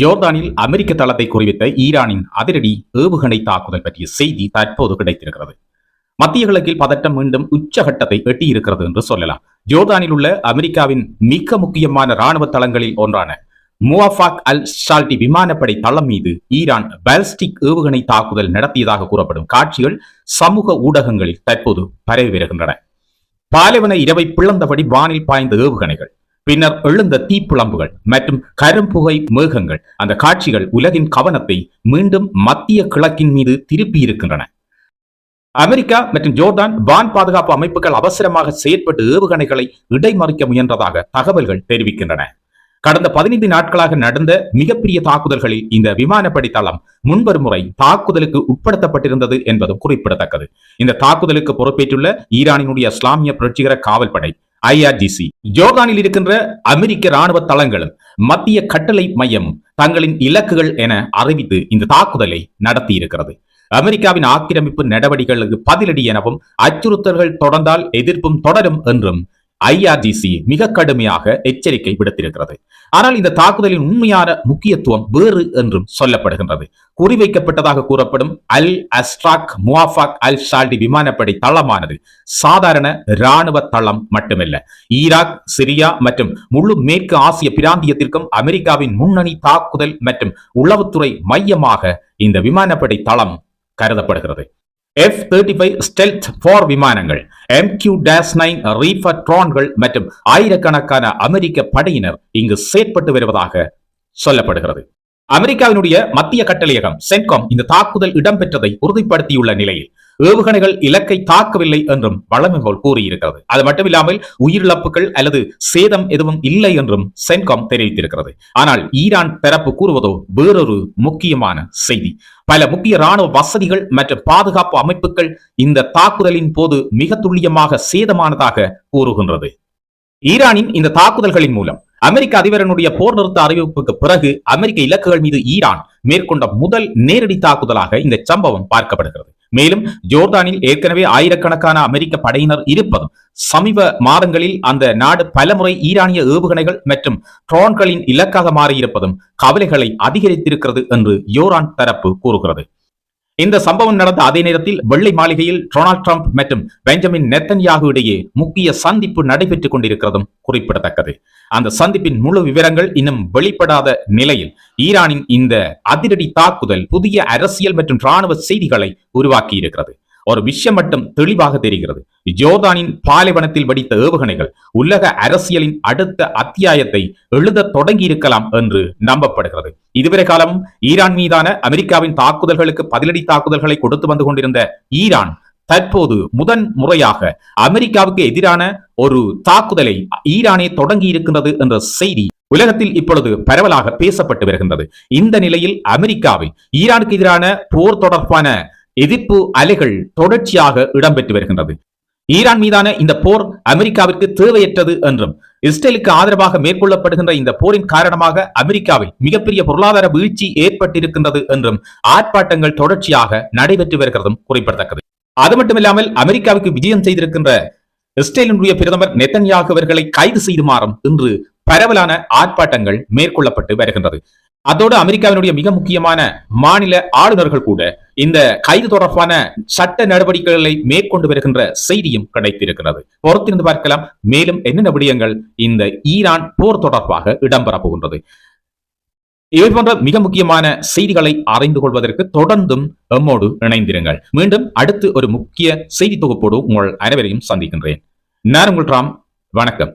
ஜோர்தானில் அமெரிக்க தளத்தை குறிவித்த ஈரானின் அதிரடி ஏவுகணை தாக்குதல் பற்றிய செய்தி தற்போது கிடைத்திருக்கிறது. மத்திய கிழக்கில் பதட்டம் மீண்டும் உச்சகட்டத்தை எட்டியிருக்கிறது என்று சொல்லலாம். ஜோர்தானில் உள்ள அமெரிக்காவின் மிக முக்கியமான ராணுவ தளங்களில் ஒன்றான முவாஃபாக் அல் ஷால்டி விமானப்படை தளம் மீது ஈரான் பாலிஸ்டிக் ஏவுகணை தாக்குதல் நடத்தியதாக கூறப்படும் காட்சிகள் சமூக ஊடகங்களில் தற்போது பரவி வருகின்றன. பாலைவன இரவை பிளந்தபடி வானில் பாய்ந்த ஏவுகணைகள், பின்னர் எழுந்த தீப்புளம்புகள் மற்றும் கரும்புகை மேகங்கள், அந்த காட்சிகள் உலகின் கவனத்தை மீண்டும் மத்திய கிழக்கின் மீது திருப்பி இருக்கின்றன. அமெரிக்கா மற்றும் ஜோர்தான் வான் பாதுகாப்பு அமைப்புகள் அவசரமாக செயற்பட்டு ஏவுகணைகளை இடைமறிக்க முயன்றதாக தகவல்கள் தெரிவிக்கின்றன. கடந்த 15 நாட்களாக நடந்த மிகப்பெரிய தாக்குதல்களில் இந்த விமானப்படை தளம் முன்வரும் முறை தாக்குதலுக்கு உட்படுத்தப்பட்டிருந்தது என்பதும் குறிப்பிடத்தக்கது. இந்த தாக்குதலுக்கு பொறுப்பேற்றுள்ள ஈரானினுடைய இஸ்லாமிய புரட்சிகர காவல்படை IRGC, ஜோர்தானில் இருக்கின்ற அமெரிக்க ராணுவ தளங்களும் மத்திய கட்டளை மையமும் தங்களின் இலக்குகள் என அறிவித்து இந்த தாக்குதலை நடத்தி இருக்கிறது. அமெரிக்காவின் ஆக்கிரமிப்பு நடவடிக்கைகளுக்கு பதிலடி எனவும் அச்சுறுத்தல்கள் தொடர்ந்தால் எதிர்ப்பும் தொடரும் என்றும் IRGC மிக கடுமையாக எச்சரிக்கை விடுத்திருக்கிறது. ஆனால் இந்த தாக்குதலின் உண்மையான முக்கியத்துவம் வேறு என்றும் சொல்லப்படுகின்றது. குறிவைக்கப்பட்டதாக கூறப்படும் அல் அஸ்ட்ராக் முவாஃபாக் அல் ஷால்டி விமானப்படை தளமானது சாதாரண இராணுவ தளம் மட்டுமல்ல, ஈராக், சிரியா மற்றும் முழு மேற்கு ஆசிய பிராந்தியத்திற்கும் அமெரிக்காவின் முன்னணி தாக்குதல் மற்றும் உளவுத்துறை மையமாக இந்த விமானப்படை தளம் கருதப்படுகிறது. F-35 ஸ்டெல்த் போர் விமானங்கள், MQ-9 ரீஃபர் ட்ரோன்கள் மற்றும் ஆயிரக்கணக்கான அமெரிக்க படையினர் இங்கு செயற்பட்டு வருவதாக சொல்லப்படுகிறது. அமெரிக்காவினுடைய மத்திய கட்டளையகம் சென்காம் இந்த தாக்குதல் இடம்பெற்றதை உறுதிப்படுத்தியுள்ள நிலையில் ஏவுகணைகள் இலக்கை தாக்கவில்லை என்றும் வழமை போல் கூறியிருக்கிறது. அது மட்டுமில்லாமல் உயிரிழப்புகள் அல்லது சேதம் எதுவும் இல்லை என்றும் சென்காம் தெரிவித்திருக்கிறது. ஆனால் ஈரான் தரப்பு கூறுவதோ வேறொரு முக்கியமான செய்தி. பல முக்கிய ராணுவ வசதிகள் மற்றும் பாதுகாப்பு அமைப்புகள் இந்த தாக்குதலின் போது மிக துல்லியமாக சேதமானதாக கூறுகின்றது. ஈரானின் இந்த தாக்குதல்களின் மூலம் அமெரிக்க அதிபரனுடைய போர் நிறுத்த அறிவிப்புக்கு பிறகு அமெரிக்க இலக்குகள் மீது ஈரான் மேற்கொண்ட முதல் நேரடி தாக்குதலாக இந்த சம்பவம் பார்க்கப்படுகிறது. மேலும் ஜோர்தானில் ஏற்கனவே ஆயிரக்கணக்கான அமெரிக்க படையினர் இருப்பதும் சமீப மாதங்களில் அந்த நாடு பலமுறை ஈரானிய ஏவுகணைகள் மற்றும் ட்ரோன்களின் இலக்காக மாறியிருப்பதும் கவலைகளை அதிகரித்திருக்கிறது என்று ஈரான் தரப்பு கூறுகிறது. இந்த சம்பவம் நடந்த அதே நேரத்தில் வெள்ளை மாளிகையில் டொனால்ட் ட்ரம்ப் மற்றும் பெஞ்சமின் நெத்தன்யாகு இடையே முக்கிய சந்திப்பு நடைபெற்றுக் கொண்டிருக்கிறதும் குறிப்பிடத்தக்கது. அந்த சந்திப்பின் முழு விவரங்கள் இன்னும் வெளிப்படாத நிலையில் ஈரானின் இந்த அதிரடி தாக்குதல் புதிய அரசியல் மற்றும் இராணுவ செய்திகளை உருவாக்கி இருக்கிறது. ஒரு விஷயம் மட்டும் தெளிவாக தெரிகிறது. ஜோர்தானின் பாலைவனத்தில் வெடித்த ஏவுகணைகள் உலக அரசியலின் அடுத்த அத்தியாயத்தை எழுத தொடங்கி இருக்கலாம் என்று நம்பப்படுகிறது. இதுவரை காலமும் ஈரான் மீதான அமெரிக்காவின் தாக்குதல்களுக்கு பதிலடி தாக்குதல்களை கொடுத்து வந்து கொண்டிருந்த ஈரான் தற்போது முதன் முறையாக அமெரிக்காவுக்கு எதிரான ஒரு தாக்குதலை ஈரானே தொடங்கி இருக்கின்றது என்ற செய்தி உலகத்தில் இப்பொழுது பரவலாக பேசப்பட்டு வருகின்றது. இந்த நிலையில் அமெரிக்காவில் ஈரானுக்கு எதிரான போர் தொடர்பான எதிர்ப்பு அலைகள் தொடர்ச்சியாக இடம்பெற்று வருகின்றது. ஈரான் மீதான இந்த போர் அமெரிக்காவிற்கு தேவையற்றது என்றும் இஸ்ரேலுக்கு ஆதரவாக மேற்கொள்ளப்படுகின்ற இந்த போரின் காரணமாக அமெரிக்காவில் மிகப்பெரிய பொருளாதார வீழ்ச்சி ஏற்பட்டிருக்கின்றது என்றும் ஆர்ப்பாட்டங்கள் தொடர்ச்சியாக நடைபெற்று வருகிறதும் குறிப்பிடத்தக்கது. அது மட்டுமில்லாமல் அமெரிக்காவுக்கு விஜயம் செய்திருக்கின்ற இஸ்ரேலினுடைய பிரதமர் நெத்தன்யாகு அவர்களை கைது செய்துமாறும் இன்று பரவலான ஆர்ப்பாட்டங்கள் மேற்கொள்ளப்பட்டு வருகின்றது. அதோடு அமெரிக்காவினுடைய மிக முக்கியமான மாநில ஆளுநர்கள் கூட இந்த கைது தொடர்பான சட்ட நடவடிக்கைகளை மேற்கொண்டு வருகின்ற செய்தியும் கிடைத்திருக்கிறது. பொறுத்திருந்து பார்க்கலாம் மேலும் என்னென்ன விடயங்கள் இந்த ஈரான் போர் தொடர்பாக இடம்பெறப் போகின்றது. இவை போன்ற மிக முக்கியமான செய்திகளை அறிந்து கொள்வதற்கு தொடர்ந்தும் எம்மோடு இணைந்திருங்கள். மீண்டும் அடுத்து ஒரு முக்கிய செய்தி தொகுப்போடு உங்கள் அனைவரையும் சந்திக்கின்றேன். நான் உங்கள் ராம். வணக்கம்.